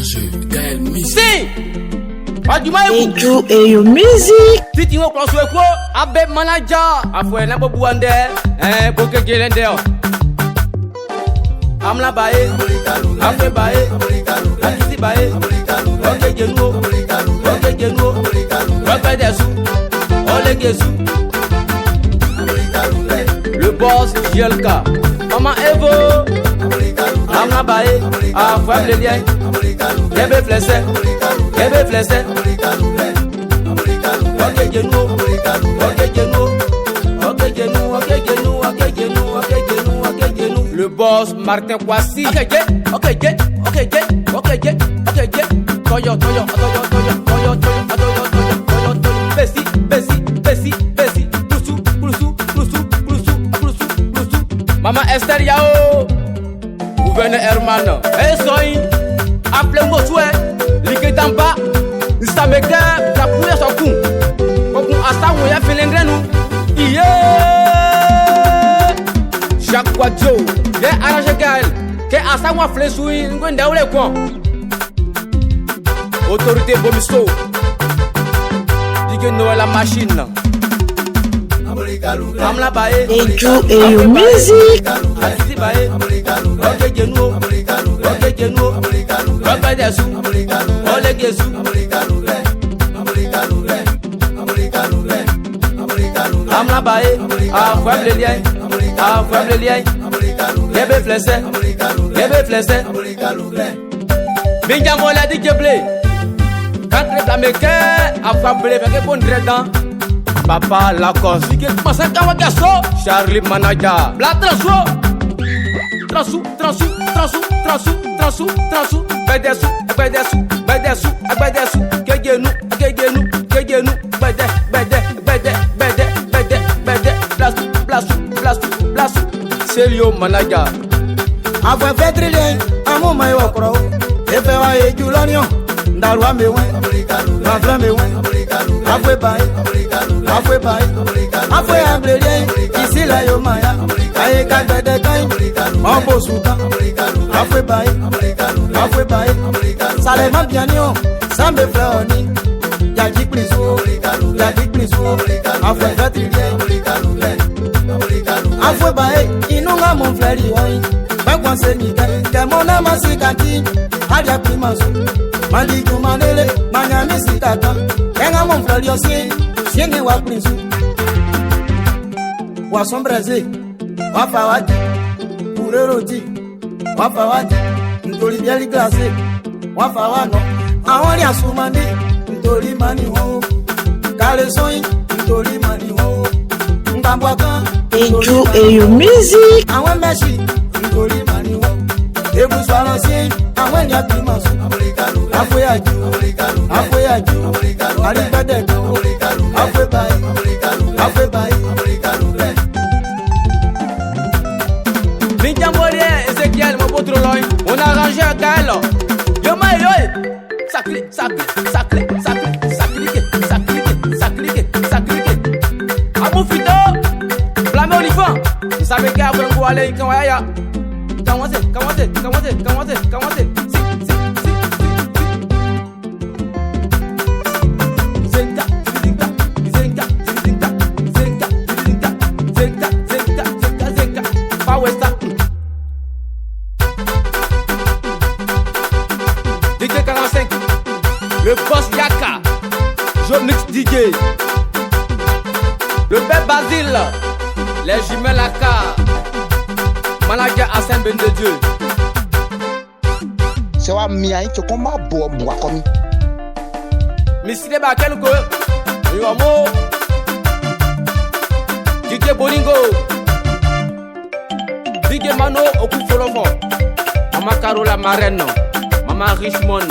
Danger, Gaël Music. Si! Aduma Eju Eyo Music. Titi wo kloso eko abe manager afo na bobu ande boke gelende o. Amla bae, afe bae, akisi bae, oke genu, oke genu, oke desu, ole gesu. Le boss JLK, Maman Evo, Amla bae, afo le lien, yebe flesse, yebe flesse. Okay, genu, okay, genu, okay, genu, okay, genu, okay, genu, okay, genu, okay, genu. Le boss Martin Kwasi. Okay, okay, okay, okay, okay, Toyo, Toyo, Toyo, Toyo, Toyo, Toyo, Toyo, Toyo, Toyo, Bessi, Bessi, Bessi, Bessi, Plusu, Plusu, Plusu, Plusu, Plusu, Plusu. Maman Esther Yao, gouverneur Herman. Hey, soin, appelez-moi souhait, ligue d'en bas, ça me gagne, la poulet son coup. Asa wo ya filendre nou Jacques Quadio ye arrange Gaël ke asa wo flesu ngo ndawle ko autorité Bomiso dige no la machine amla bae Eju Eyo Music. asisi bae oke genu oke genu oke desu ole gesu Amla bae, afwem le lien, afwem le lien. Yebe flesse, yebe flesse. Binja mola di keble. Quand le blameke, afwem ble feke bon dredan. Papa Lacoste, dike masa kawa gaso. Charlie Manager, bla transo. Transu, transu, transu, transu, transu, transu. Bedesu, bedesu, bedesu, bedesu. Kegenu, kegenu, kegenu. Bede, bede, bede, bede. Blasu, Celio Manager. Afwe fetrilien, amu mai wakro. Efe wa Eju lonio, ndarwa mewe, afle mewe. Afwe bae, afwe bae, afwe anglelien. Ici la yo maya, aye kagbede kain, ombo suka. Afwe bae, afwe bae. Salema pianio, sambe fleoni. Yaki pliso, yaki pliso. Afwe fetrilien. Afwe bae, inunga mon frère yoy. Pas quoi c'est ni que mon âme sikati. Adia primasu. Mandi kumanele, manyami sitaka. Kenga mon frère yosi, sienge wa prinsu. Wa sombreze, wa fawadi. Ureroti, wa fawadi. Ntori bieli glacé, wa fawano. Awori asumani, ntori mani ho. Kale soy, ntori mani ho. Ngambwaka. Eju Eyo Music. Awen meshi, ngoli mani wo. Ebu swalo si, awen ya primasu. Afwe aju, afwe aju. Ali bedeko, afwe bae, afwe bae. Binja Molie, Ezekiel, mon potre loin. On a arrangé un Gaël. Yo ma yo. Ça clique, ça clique, ça clique, ça clique, ça clique, ça clique, ça clique, ça clique. Amu fito. Blame Olifant, vous savez qu'il y a un peu aller quand il y a. Comment c'est. DJ 45, le boss Yaka, Jomix DJ, le père Basile. Les jumelles à car Manager Hassan Ben de Dieu. C'est wa mia qui combat bois comme Missy de Bakel ko Yomo DJ Bolingo DJ Mano Okufolofo Mama Carola Marenne Mama Richmond